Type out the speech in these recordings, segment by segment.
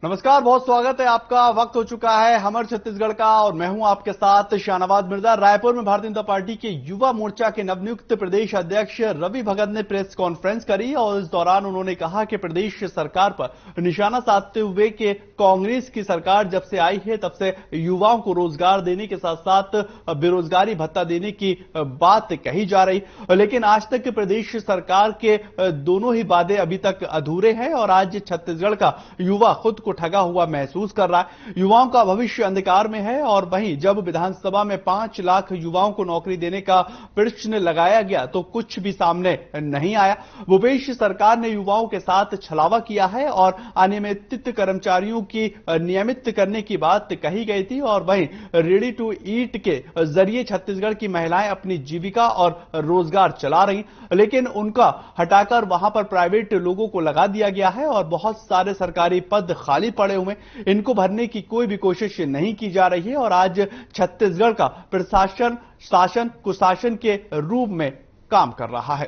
नमस्कार, बहुत स्वागत है आपका। वक्त हो चुका है हमर छत्तीसगढ़ का और मैं हूं आपके साथ शाहनवाज मिर्जा। रायपुर में भारतीय जनता पार्टी के युवा मोर्चा के नवनियुक्त प्रदेश अध्यक्ष रवि भगत ने प्रेस कॉन्फ्रेंस करी और इस दौरान उन्होंने कहा कि प्रदेश सरकार पर निशाना साधते हुए कि कांग्रेस की सरकार जब से आई है तब से युवाओं को रोजगार देने के साथ साथ बेरोजगारी भत्ता देने की बात कही जा रही, लेकिन आज तक प्रदेश सरकार के दोनों ही वादे अभी तक अधूरे हैं और आज छत्तीसगढ़ का युवा खुद को ठगा हुआ महसूस कर रहा है। युवाओं का भविष्य अंधकार में है और वहीं जब विधानसभा में 5 लाख युवाओं को नौकरी देने का प्रश्न लगाया गया तो कुछ भी सामने नहीं आया। भूपेश सरकार ने युवाओं के साथ छलावा किया है और अनियमित कर्मचारियों की नियमित करने की बात कही गई थी और वहीं रेडी टू ईट के जरिए छत्तीसगढ़ की महिलाएं अपनी जीविका और रोजगार चला रही, लेकिन उनका हटाकर वहां पर प्राइवेट लोगों को लगा दिया गया है और बहुत सारे सरकारी पद खाली पड़े हुए, इनको भरने की कोई भी कोशिश नहीं की जा रही है और आज छत्तीसगढ़ का प्रशासन शासन कुशासन के रूप में काम कर रहा है।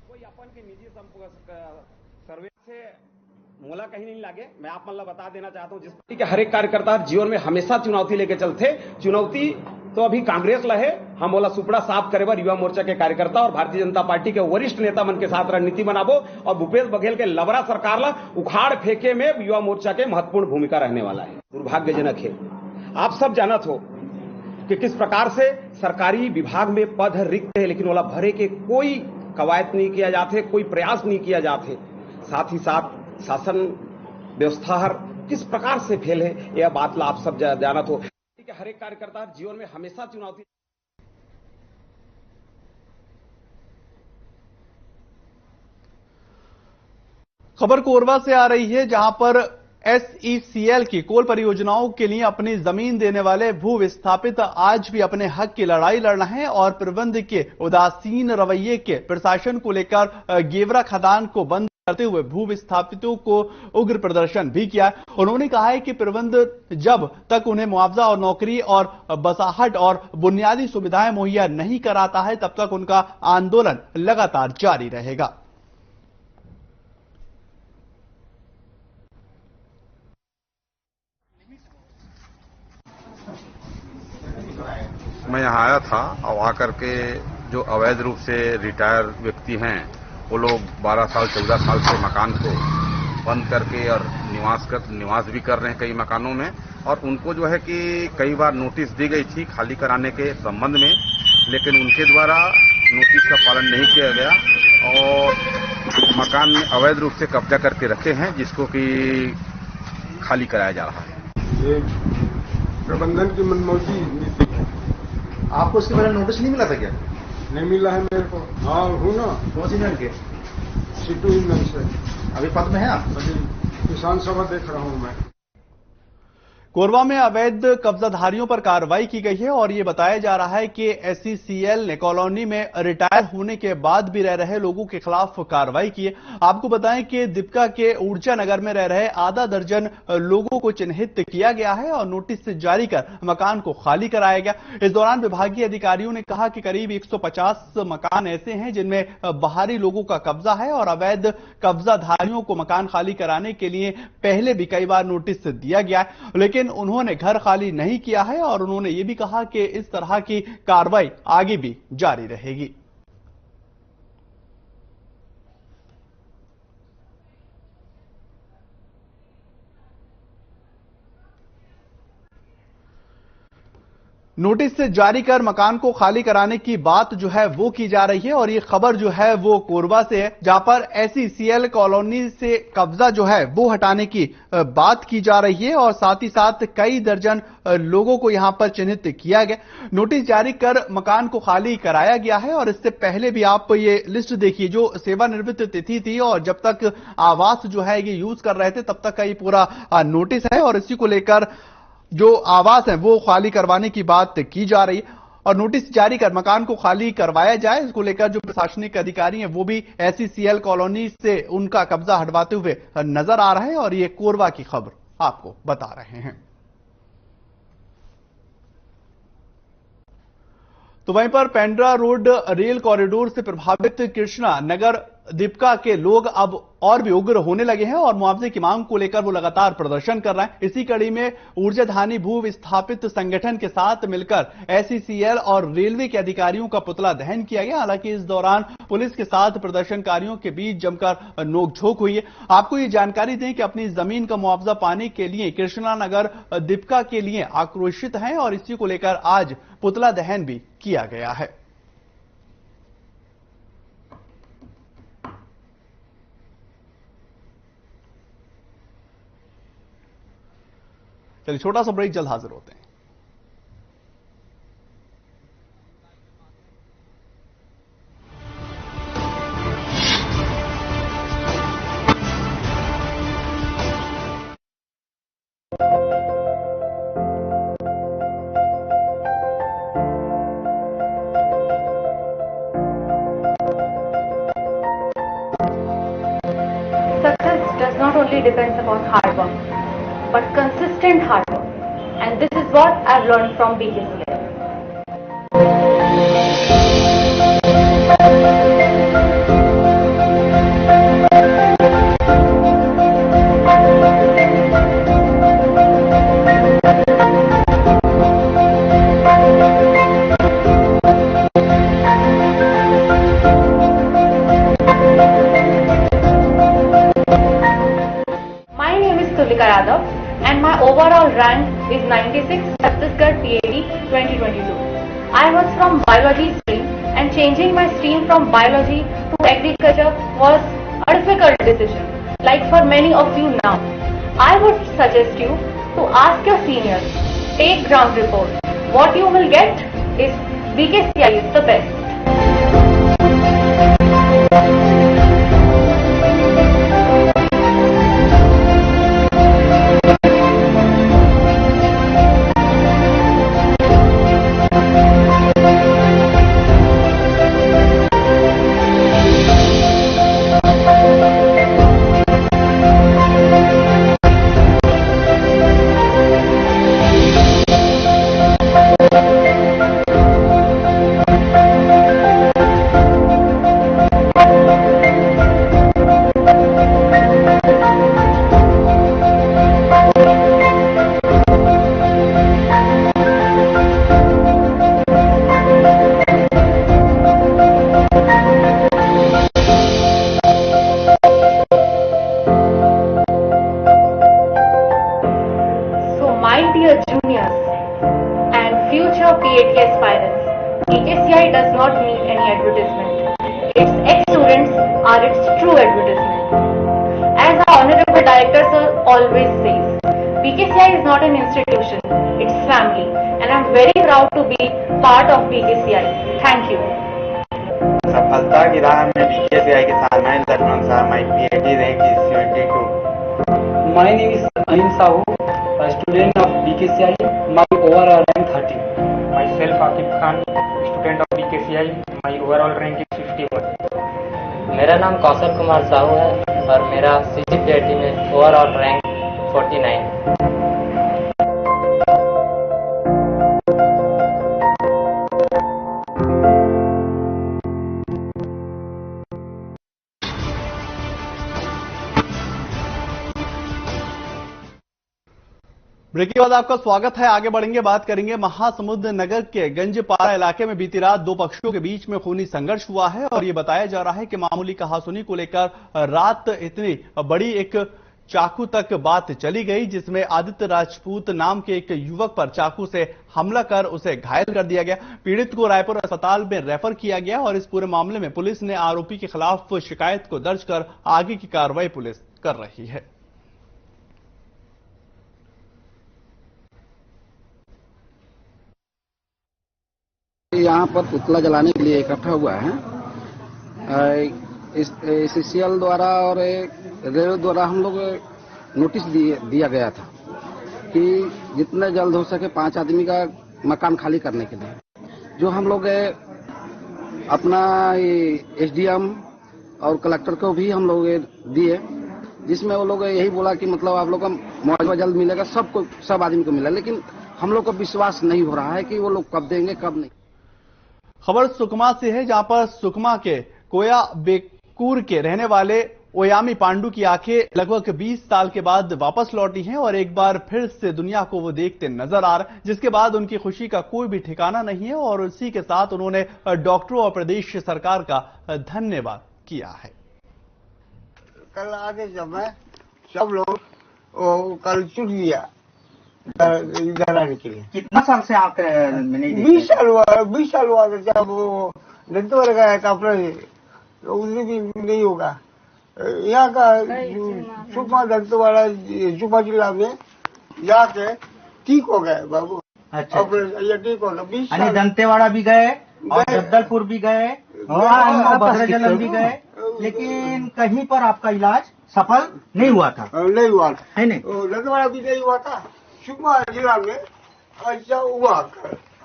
कोई अपन के निजी सर्वे से मोला कहीं नहीं लागे। मैं आप मतलब बता देना चाहता हूं, जिस पार्टी के हर एक कार्यकर्ता जीवन में हमेशा चुनौती लेके चलते। चुनौती तो अभी कांग्रेस लहे, हम बोला सुपड़ा साफ करे बर युवा मोर्चा के कार्यकर्ता और भारतीय जनता पार्टी के वरिष्ठ नेता मन के साथ रणनीति बनाबो और भूपेश बघेल के लवरा सरकार ला उखाड़ फेंके में युवा मोर्चा के महत्वपूर्ण भूमिका रहने वाला है। दुर्भाग्यजनक है, आप सब जानत हो कि किस प्रकार से सरकारी विभाग में पद रिक्त है लेकिन वाला भरे के कोई कवायद नहीं किया जाते, कोई प्रयास नहीं किया जाते। साथ ही साथ शासन व्यवस्था हर किस प्रकार से फेल है, यह बात ला आप सब जानत हो। हर एक कार्यकर्ता जीवन में हमेशा चुनौती। खबर कोरबा से आ रही है जहां पर एसईसीएल की कोल परियोजनाओं के लिए अपनी जमीन देने वाले भू विस्थापित आज भी अपने हक की लड़ाई लड़ रहे हैं और प्रबंध के उदासीन रवैये के प्रशासन को लेकर गेवरा खदान को बंद करते हुए भू विस्थापितों को उग्र प्रदर्शन भी किया। उन्होंने कहा है कि प्रबंध जब तक उन्हें मुआवजा और नौकरी और बसाहट और बुनियादी सुविधाएं मुहैया नहीं कराता है तब तक उनका आंदोलन लगातार जारी रहेगा। मैं यहाँ आया था और आकर के जो अवैध रूप से रिटायर व्यक्ति हैं वो लोग 12 साल 14 साल से मकान को बंद करके और निवास भी कर रहे हैं कई मकानों में, और उनको जो है कि कई बार नोटिस दी गई थी खाली कराने के संबंध में, लेकिन उनके द्वारा नोटिस का पालन नहीं किया गया और मकान में अवैध रूप से कब्जा करके रखे हैं जिसको कि खाली कराया जा रहा है। ये प्रबंधन की मनमौजी नीति है। आपको इसके पहले नोटिस नहीं मिला था क्या? नहीं मिला है मेरे को। हाँ हूँ ना। कौन सी यूनियन के? सिद्धू यूनियन से। अभी पद में है आप? अभी किसान सभा देख रहा हूँ मैं। कोरबा में अवैध कब्जाधारियों पर कार्रवाई की गई है और यह बताया जा रहा है कि एसईसीएल ने कॉलोनी में रिटायर होने के बाद भी रह रहे लोगों के खिलाफ कार्रवाई की है। आपको बताएं कि दीपका के ऊर्जा नगर में रह रहे आधा दर्जन लोगों को चिन्हित किया गया है और नोटिस जारी कर मकान को खाली कराया गया। इस दौरान विभागीय अधिकारियों ने कहा कि करीब 150 मकान ऐसे हैं जिनमें बाहरी लोगों का कब्जा है और अवैध कब्जाधारियों को मकान खाली कराने के लिए पहले भी कई बार नोटिस दिया गया है, लेकिन उन्होंने घर खाली नहीं किया है और उन्होंने यह भी कहा कि इस तरह की कार्रवाई आगे भी जारी रहेगी। नोटिस से जारी कर मकान को खाली कराने की बात जो है वो की जा रही है और ये खबर जो है वो कोरबा से है जहां पर एसईसीएल कॉलोनी से कब्जा जो है वो हटाने की बात की जा रही है और साथ ही साथ कई दर्जन लोगों को यहां पर चिन्हित किया गया। नोटिस जारी कर मकान को खाली कराया गया है और इससे पहले भी आप ये लिस्ट देखिए जो सेवानिवृत्त तिथि थी और जब तक आवास जो है ये यूज कर रहे थे तब तक का ये पूरा नोटिस है और इसी को लेकर जो आवास है वो खाली करवाने की बात की जा रही है और नोटिस जारी कर मकान को खाली करवाया जाए। इसको लेकर जो प्रशासनिक अधिकारी हैं वो भी एसईसीएल कॉलोनी से उनका कब्जा हटवाते हुए नजर आ रहे हैं और ये कोरबा की खबर आपको बता रहे हैं। तो वहीं पर पेंड्रा रोड रेल कॉरिडोर से प्रभावित कृष्णा नगर दीपका के लोग अब और भी उग्र होने लगे हैं और मुआवजे की मांग को लेकर वो लगातार प्रदर्शन कर रहे हैं। इसी कड़ी में ऊर्जाधानी भू विस्थापित संगठन के साथ मिलकर एसईसीएल और रेलवे के अधिकारियों का पुतला दहन किया गया। हालांकि इस दौरान पुलिस के साथ प्रदर्शनकारियों के बीच जमकर नोकझोंक हुई है। आपको ये जानकारी दें कि अपनी जमीन का मुआवजा पाने के लिए कृष्णानगर दीपका के लिए आक्रोशित हैं और इसी को लेकर आज पुतला दहन भी किया गया है। चलिए छोटा सा ब्रेक, जल्द हाजिर होते हैं। Success does not only depend upon hard work, but consistent hard work. And this is what I've learned from BKCI. My name is Tulika Yadav and my overall rank is 96 Chhattisgarh PAD 2022. I was from biology stream and changing my stream from biology to agriculture was a difficult decision, like for many of you now. I would suggest you to ask your seniors, take ground report. What you will get is BKCI is the best. My dear juniors and future PAT aspirants, BKCI does not need any advertisement. Its ex-students are its true advertisement. As our Honorable Director Sir always says, BKCI is not an institution, it's family, and I'm very proud to be part of BKCI. Thank you. सफलता की राह में BKCI के साथ मैं लखनऊ साहब, my PAT rank is 72. My name is Anim Sahu, a student of BKCI. My overall rank 30. Myself Akib Khan, student of BKCI. My overall rank is 51. मेरा नाम कौशल कुमार साहू है और मेरा CGPAT में ओवरऑल रैंक 49। ब्रेक के बाद आपका स्वागत है। आगे बढ़ेंगे, बात करेंगे महासमुंद नगर के गंजपारा इलाके में बीती रात दो पक्षों के बीच में खूनी संघर्ष हुआ है और यह बताया जा रहा है कि मामूली कहासुनी को लेकर रात इतनी बड़ी एक चाकू तक बात चली गई, जिसमें आदित्य राजपूत नाम के एक युवक पर चाकू से हमला कर उसे घायल कर दिया गया। पीड़ित को रायपुर अस्पताल में रेफर किया गया और इस पूरे मामले में पुलिस ने आरोपी के खिलाफ शिकायत को दर्ज कर आगे की कार्रवाई पुलिस कर रही है। यहाँ पर पुतला जलाने के लिए इकट्ठा हुआ है। एसईसीएल द्वारा और रेलवे द्वारा हम लोग नोटिस दिया गया था कि जितने जल्द हो सके 5 आदमी का मकान खाली करने के लिए, जो हम लोग अपना एसडीएम और कलेक्टर को भी हम लोग दिए, जिसमें वो लोग यही बोला कि मतलब आप लोग का मुआवजा जल्द मिलेगा, सब आदमी को मिला, लेकिन हम लोग को विश्वास नहीं हो रहा है कि वो लोग कब देंगे कब नहीं। खबर सुकमा से है, जहां पर सुकमा के कूर के रहने वाले ओयामी पांडु की आंखें लगभग 20 साल के बाद वापस लौटी हैं और एक बार फिर से दुनिया को वो देखते नजर आ रहे हैं, जिसके बाद उनकी खुशी का कोई भी ठिकाना नहीं है और इसी के साथ उन्होंने डॉक्टरों और प्रदेश सरकार का धन्यवाद किया है। कल आगे जब मैं सब लोग कल छुट लिया इधर आने के लिए। कितना साल से आप नहीं 20 साल हुआ जब वो दंतवाड़ा गया था अपने, उसने भी नहीं होगा। यहाँ का सुकमा दंतवाड़ा सुकमा जिला में जाके ठीक हो गए बाबू। अच्छा, ये ठीक हो गया। 20 साल दंतेवाड़ा भी गए और जगदलपुर भी गए और भद्रजलम भी गए, लेकिन कहीं पर आपका इलाज सफल नहीं हुआ था। नहीं हुआ था, है नहीं? दंतवाड़ा भी नहीं हुआ था, सुकमा जिला में अच्छा हुआ।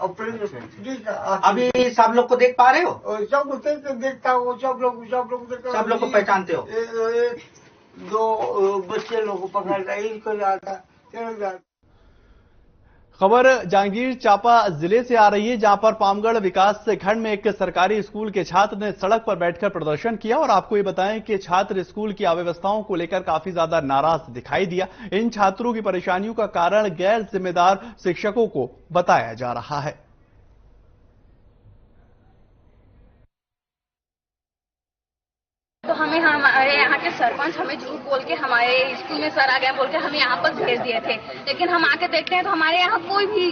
अभी सब लोग को देख पा रहे हो? सब देखता हूँ, सब लोग को पहचानते हो? दो बच्चे लोग को पकड़ रहा है, इनको जाता। खबर जांजगीर चांपा जिले से आ रही है, जहां पर पामगढ़ विकास खंड में एक सरकारी स्कूल के छात्र ने सड़क पर बैठकर प्रदर्शन किया और आपको ये बताएं कि छात्र स्कूल की अव्यवस्थाओं को लेकर काफी ज्यादा नाराज दिखाई दिया। इन छात्रों की परेशानियों का कारण गैर जिम्मेदार शिक्षकों को बताया जा रहा है। तो हमें हमारे यहाँ के सरपंच हमें झूठ बोल के हमारे स्कूल में सर आ गए बोल के हमें यहाँ पर भेज दिए थे, लेकिन हम आके देखते हैं तो हमारे यहाँ कोई भी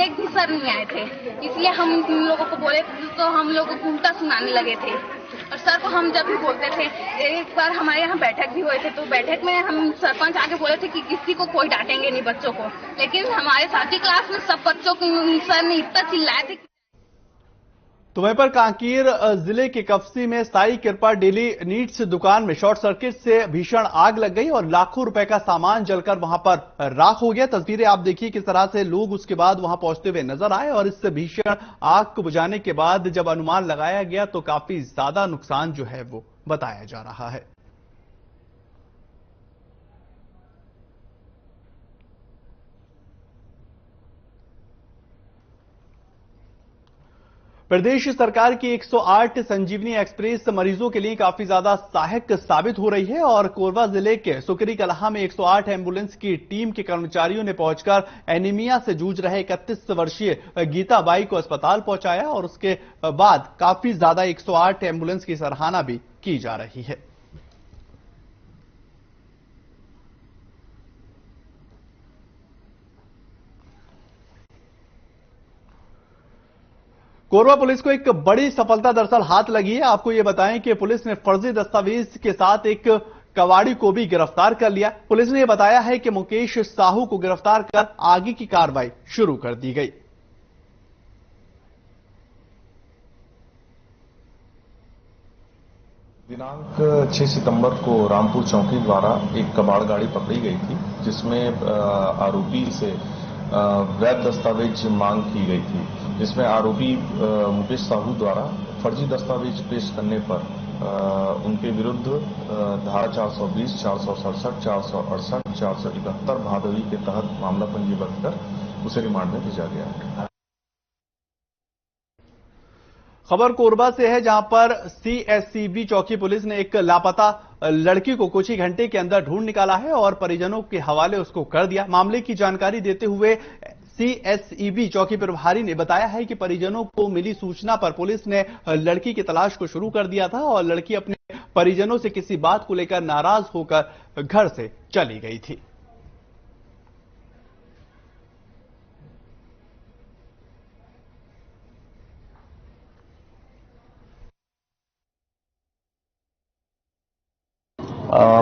एक भी सर नहीं आए थे। इसलिए हम लोगों को बोले तो हम लोगों को उल्टा सुनाने लगे थे और सर को हम जब भी बोलते थे, एक बार हमारे यहाँ बैठक भी हुए थे तो बैठक में हम सरपंच आके बोले थे कि किसी को कोई डांटेंगे नहीं बच्चों को, लेकिन हमारे साथी क्लास में सब बच्चों को सर ने इतना चिल्लाए थे। तो वहीं पर कांकेर जिले के कफसी में साई कृपा डेली नीड्स दुकान में शॉर्ट सर्किट से भीषण आग लग गई और लाखों रुपए का सामान जलकर वहां पर राख हो गया। तस्वीरें आप देखिए किस तरह से लोग उसके बाद वहां पहुंचते हुए नजर आए और इस भीषण आग को बुझाने के बाद जब अनुमान लगाया गया तो काफी ज्यादा नुकसान जो है वो बताया जा रहा है। प्रदेश सरकार की 108 संजीवनी एक्सप्रेस मरीजों के लिए काफी ज्यादा सहायक साबित हो रही है और कोरबा जिले के सुकरी कलाहा में 108 एम्बुलेंस की टीम के कर्मचारियों ने पहुंचकर एनीमिया से जूझ रहे 31 वर्षीय गीता बाई को अस्पताल पहुंचाया और उसके बाद काफी ज्यादा 108 एम्बुलेंस की सराहना भी की जा रही है। कोरबा पुलिस को एक बड़ी सफलता दरअसल हाथ लगी है। आपको यह बताएं कि पुलिस ने फर्जी दस्तावेज के साथ एक कबाड़ी को भी गिरफ्तार कर लिया। पुलिस ने यह बताया है कि मुकेश साहू को गिरफ्तार कर आगे की कार्रवाई शुरू कर दी गई। दिनांक 6 सितंबर को रामपुर चौकी द्वारा एक कबाड़ गाड़ी पकड़ी गई थी, जिसमें आरोपी से वैध दस्तावेज मांग की गई थी, जिसमें आरोपी मुकेश साहू द्वारा फर्जी दस्तावेज पेश करने पर उनके विरुद्ध धारा 420, 467, 468, 471 भादवी के तहत मामला पंजीबद्ध कर उसे रिमांड में भेजा गया। खबर कोरबा से है, जहां पर सीएससीबी चौकी पुलिस ने एक लापता लड़की को कुछ ही घंटे के अंदर ढूंढ निकाला है और परिजनों के हवाले उसको कर दिया। मामले की जानकारी देते हुए सीएसईबी चौकी प्रभारी ने बताया है कि परिजनों को मिली सूचना पर पुलिस ने लड़की की तलाश को शुरू कर दिया था और लड़की अपने परिजनों से किसी बात को लेकर नाराज होकर घर से चली गई थी।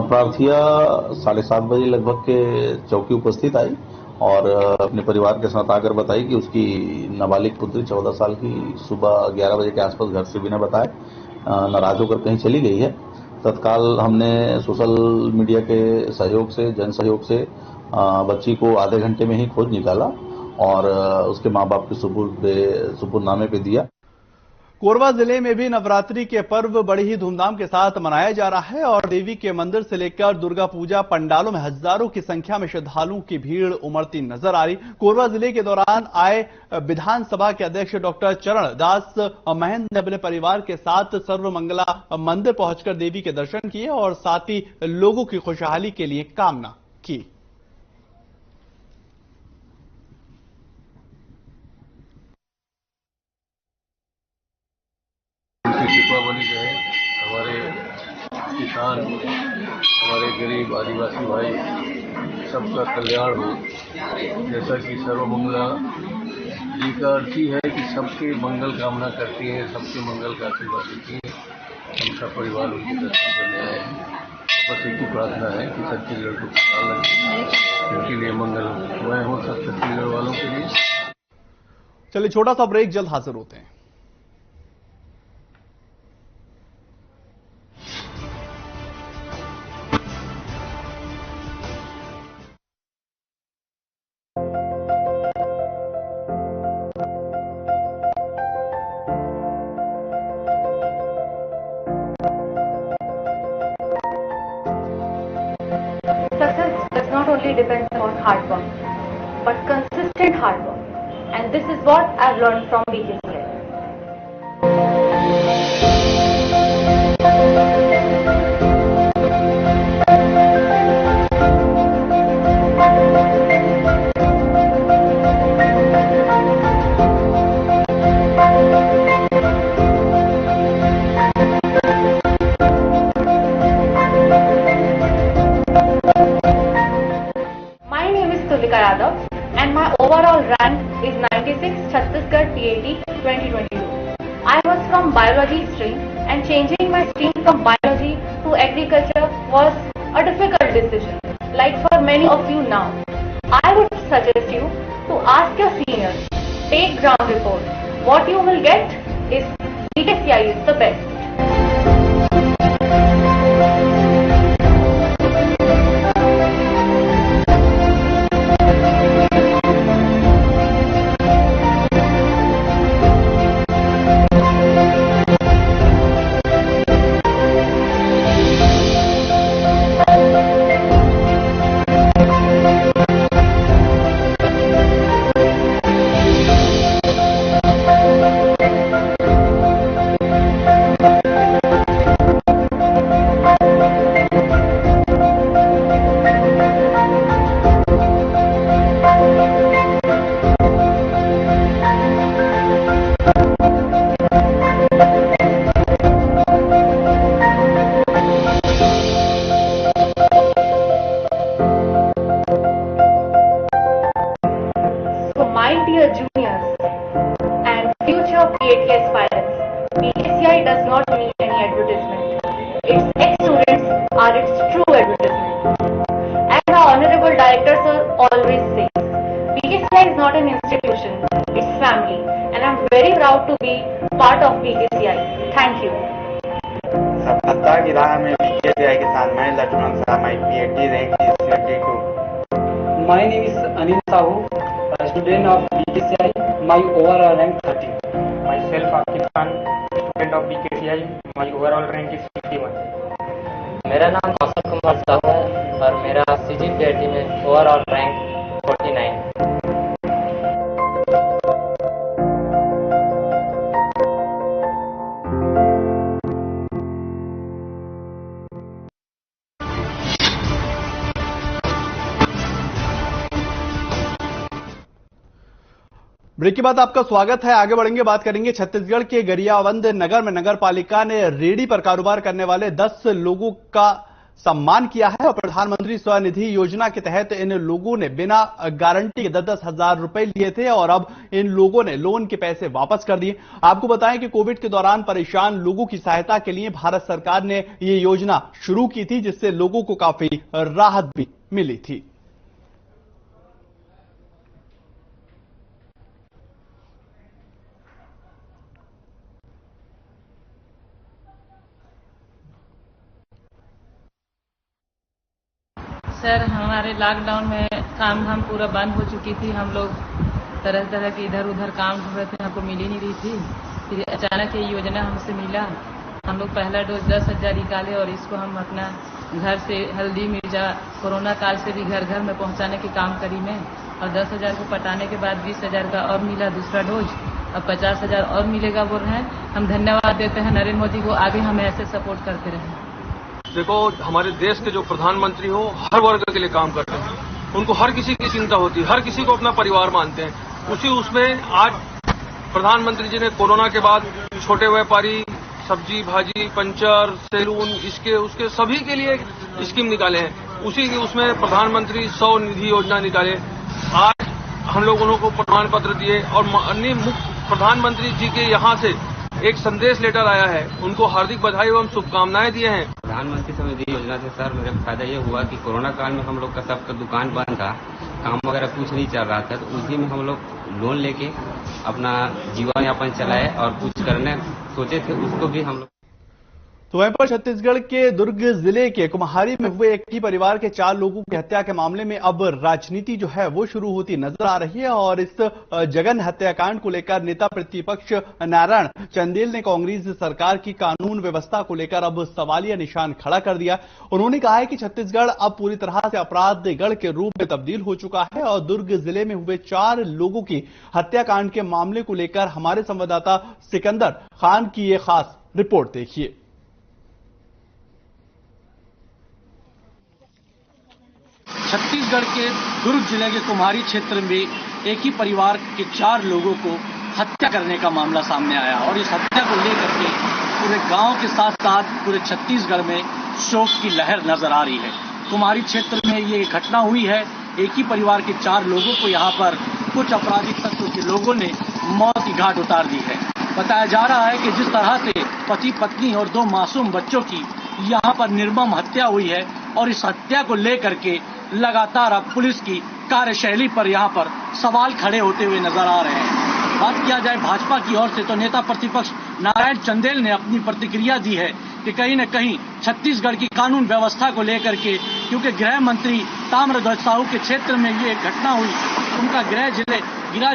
प्रार्थिया 7:30 बजे लगभग के चौकी उपस्थित आई और अपने परिवार के साथ आकर बताई कि उसकी नाबालिग पुत्री 14 साल की सुबह 11 बजे के आसपास घर से बिना बताए नाराज होकर कहीं चली गई है। तत्काल हमने सोशल मीडिया के सहयोग से, जन सहयोग से बच्ची को आधे घंटे में ही खोज निकाला और उसके मां बाप के सुपुर्दनामे पे दिया। कोरबा जिले में भी नवरात्रि के पर्व बड़ी ही धूमधाम के साथ मनाया जा रहा है और देवी के मंदिर से लेकर दुर्गा पूजा पंडालों में हजारों की संख्या में श्रद्धालुओं की भीड़ उमड़ती नजर आ रही। कोरबा जिले के दौरान आए विधानसभा के अध्यक्ष डॉक्टर चरण दास महंत ने अपने परिवार के साथ सर्वमंगला मंदिर पहुंचकर देवी के दर्शन किए और साथ ही लोगों की खुशहाली के लिए कामना की। कृपा बनी रहे, हमारे किसान, हमारे गरीब आदिवासी भाई सबका कल्याण हो। जैसा कि सर्वमंगला जी का अर्थ ही है कि सबके मंगल कामना करती है, सबके मंगल का आशीर्वाद देती है। हम सब परिवार उनके दर्शन करने आए हैं। बस एक ही प्रार्थना है कि छत्तीसगढ़ को खुशहाल रखें, उनके लिए मंगल मैं हूँ सब छत्तीसगढ़ वालों के लिए। चलिए छोटा सा ब्रेक, जल्द हाजिर होते हैं। Depends on hard work, but consistent hard work, and this is what I've learned from BKCI. And my overall rank is 96 Chhattisgarh TAT 2022. I was from biology stream and changing my stream from biology to agriculture was a difficult decision, like for many of you now. I would suggest you to ask your seniors, take ground report. What you will get is BKCI is the best. सफलता की राह में बीकेसीआई के साथ मैं लक्ष्मण शाह, माई PhD rank is 22. My name is Anil Sahu, a student of BKCI. My overall rank 30. Myself Akif Khan, student of BKCI. My overall rank is 51. मेरा नाम कौशल कुमार साहू है और मेरा CGPAT में ओवरऑल रैंक 49. ब्रेक के बाद आपका स्वागत है। आगे बढ़ेंगे, बात करेंगे छत्तीसगढ़ के गरियाबंद नगर में नगर पालिका ने रेहड़ी पर कारोबार करने वाले 10 लोगों का सम्मान किया है और प्रधानमंत्री स्वनिधि योजना के तहत इन लोगों ने बिना गारंटी के 10-10 हजार रुपए लिए थे और अब इन लोगों ने लोन के पैसे वापस कर दिए। आपको बताएं कि कोविड के दौरान परेशान लोगों की सहायता के लिए भारत सरकार ने ये योजना शुरू की थी, जिससे लोगों को काफी राहत भी मिली थी। सर, हमारे लॉकडाउन में काम धाम पूरा बंद हो चुकी थी। हम लोग तरह तरह के इधर उधर काम ढूंढ रहे थे, हमको मिल ही नहीं रही थी। फिर अचानक ये योजना हमसे मिला। हम लोग पहला डोज 10,000 निकाले और इसको हम अपना घर से हल्दी मिर्जा कोरोना काल से भी घर घर में पहुंचाने के काम करी में, और 10,000 को पटाने के बाद 20,000 का और मिला दूसरा डोज, अब 50,000 और मिलेगा बोल रहे हैं। हम धन्यवाद देते हैं नरेंद्र मोदी को, आगे हमें ऐसे सपोर्ट करते रहें। देखो, हमारे देश के जो प्रधानमंत्री हो हर वर्ग के लिए काम करते हैं, उनको हर किसी की चिंता होती है, हर किसी को अपना परिवार मानते हैं। उसमें आज प्रधानमंत्री जी ने कोरोना के बाद छोटे व्यापारी, सब्जी भाजी, पंचर, सैलून, इसके उसके सभी के लिए स्कीम निकाले हैं। उसी के उसमें प्रधानमंत्री 100 निधि योजना निकाले। आज हम लोग उनको प्रमाण पत्र दिए और माननीय मुख्य प्रधानमंत्री जी के यहाँ से एक संदेश लेटर आया है, उनको हार्दिक बधाई एवं शुभकामनाएं दिए हैं। प्रधानमंत्री समृद्धि योजना से सर मेरा फायदा ये हुआ कि कोरोना काल में हम लोग का सबका दुकान बंद था, काम वगैरह कुछ नहीं चल रहा था, तो उसी में हम लोग लोन लेके अपना जीवन यापन चलाए और कुछ करने सोचे थे, उसको भी हम लोग। तो वहीं पर छत्तीसगढ़ के दुर्ग जिले के कुम्हारी में हुए एक ही परिवार के 4 लोगों की हत्या के मामले में अब राजनीति जो है वो शुरू होती नजर आ रही है। और इस जघन्य हत्याकांड को लेकर नेता प्रतिपक्ष नारायण चंदेल ने कांग्रेस सरकार की कानून व्यवस्था को लेकर अब सवालिया निशान खड़ा कर दिया। उन्होंने कहा है कि छत्तीसगढ़ अब पूरी तरह से अपराधगढ़ के रूप में तब्दील हो चुका है और दुर्ग जिले में हुए 4 लोगों की हत्याकांड के मामले को लेकर हमारे संवाददाता सिकंदर खान की ये खास रिपोर्ट देखिए। छत्तीसगढ़ के दुर्ग जिले के कुम्हारी क्षेत्र में एक ही परिवार के 4 लोगों को हत्या करने का मामला सामने आया और इस हत्या को लेकर के पूरे गांव के साथ साथ पूरे छत्तीसगढ़ में शोक की लहर नजर आ रही है। कुम्हारी क्षेत्र में ये घटना हुई है। एक ही परिवार के 4 लोगों को यहाँ पर कुछ आपराधिक तत्वों के लोगों ने मौत की घाट उतार दी है। बताया जा रहा है कि जिस तरह से पति पत्नी और 2 मासूम बच्चों की यहाँ पर निर्मम हत्या हुई है और इस हत्या को लेकर के लगातार अब पुलिस की कार्यशैली पर यहाँ पर सवाल खड़े होते हुए नजर आ रहे हैं। बात किया जाए भाजपा की ओर से तो नेता प्रतिपक्ष नारायण चंदेल ने अपनी प्रतिक्रिया दी है कि कहीं न कहीं छत्तीसगढ़ की कानून व्यवस्था को लेकर के, क्योंकि गृह मंत्री ताम्रध्वज साहू के क्षेत्र में ये घटना हुई, उनका गृह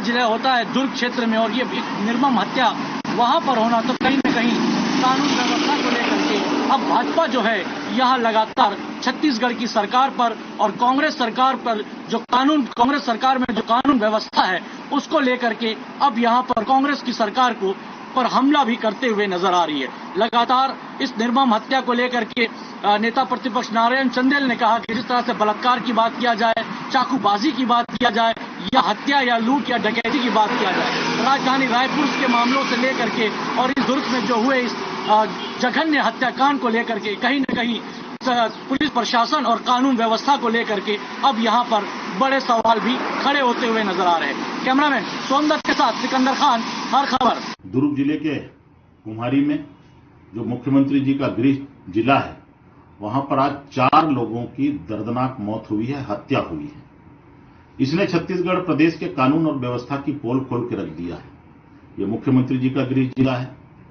जिले होता है दुर्ग क्षेत्र में, और ये निर्मम हत्या वहां पर होना, तो कहीं न कहीं कानून व्यवस्था को लेकर के अब भाजपा जो है यहाँ लगातार छत्तीसगढ़ की सरकार पर और कांग्रेस सरकार पर कांग्रेस सरकार में जो कानून व्यवस्था है उसको लेकर के अब यहाँ पर कांग्रेस की सरकार को पर हमला भी करते हुए नजर आ रही है। लगातार इस निर्मम हत्या को लेकर के नेता प्रतिपक्ष नारायण चंदेल ने कहा कि जिस तरह से बलात्कार की बात किया जाए, चाकूबाजी की बात किया जाए, या हत्या या लूट या डकैती की बात किया जाए, राजधानी रायपुर के मामलों से लेकर के और इस दुर्ग में जो हुए इस जघन्य हत्याकांड को लेकर के कहीं न कहीं पुलिस प्रशासन और कानून व्यवस्था को लेकर के अब यहाँ पर बड़े सवाल भी खड़े होते हुए नजर आ रहे हैं। कैमरामैन सोमदत्त के साथ सिकंदर खान, हर खबर। दुर्ग जिले के कुम्हारी में जो मुख्यमंत्री जी का गृह जिला है, वहां पर आज 4 लोगों की दर्दनाक मौत हुई है, हत्या हुई है। इसने छत्तीसगढ़ प्रदेश के कानून और व्यवस्था की पोल खोल के रख दिया है। ये मुख्यमंत्री जी का गृह जिला है,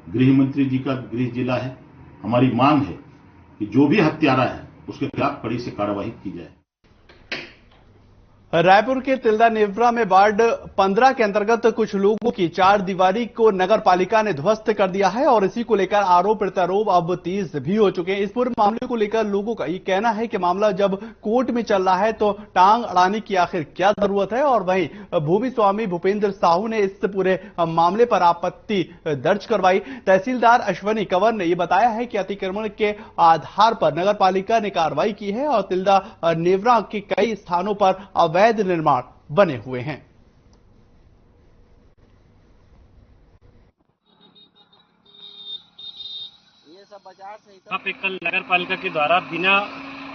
गृह मंत्री जी का गृह जिला है। हमारी मांग है कि जो भी हत्यारा है उसके खिलाफ कड़ी से कार्रवाई की जाए। रायपुर के तिल्दा नेवरा में वार्ड 15 के अंतर्गत कुछ लोगों की 4 दीवारी को नगर पालिका ने ध्वस्त कर दिया है और इसी को लेकर आरोप प्रत्यारोप अब तेज भी हो चुके हैं। इस पूरे मामले को लेकर लोगों का ये कहना है कि मामला जब कोर्ट में चल रहा है तो टांग अड़ाने की आखिर क्या जरूरत है। और वहीं भूमि स्वामी भूपेंद्र साहू ने इस पूरे मामले पर आपत्ति दर्ज करवाई। तहसीलदार अश्वनी कंवर ने यह बताया है कि अतिक्रमण के आधार पर नगर पालिका ने कार्रवाई की है और तिल्दा नेवरा के कई स्थानों पर अवैध निर्माण बने हुए हैं। यहाँ पे कल नगर पालिका के द्वारा बिना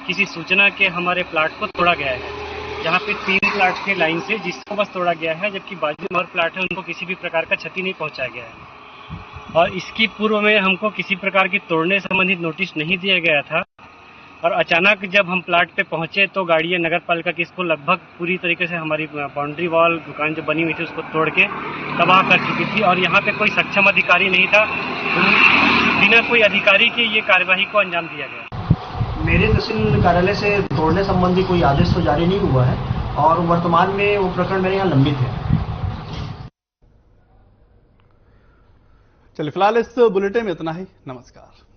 किसी सूचना के हमारे प्लाट को तोड़ा गया है। जहाँ पे 3 प्लाट के लाइन से जिसको बस तोड़ा गया है, जबकि बाजू में और प्लाट है उनको किसी भी प्रकार का क्षति नहीं पहुंचाया गया है। और इसकी पूर्व में हमको किसी प्रकार की तोड़ने संबंधित नोटिस नहीं दिया गया था। और अचानक जब हम प्लाट पे पहुंचे तो गाड़ियां नगर पालिका की इसको लगभग पूरी तरीके से हमारी बाउंड्री वॉल दुकान जो बनी हुई थी उसको तोड़ के तबाह कर चुकी थी। और यहाँ पे कोई सक्षम अधिकारी नहीं था, बिना कोई अधिकारी के ये कार्यवाही को अंजाम दिया गया। मेरे तहसील कार्यालय से तोड़ने संबंधी कोई आदेश तो जारी नहीं हुआ है और वर्तमान में वो प्रकरण मेरे यहाँ लंबित है। चलिए फिलहाल इस बुलेटिन में इतना ही। नमस्कार।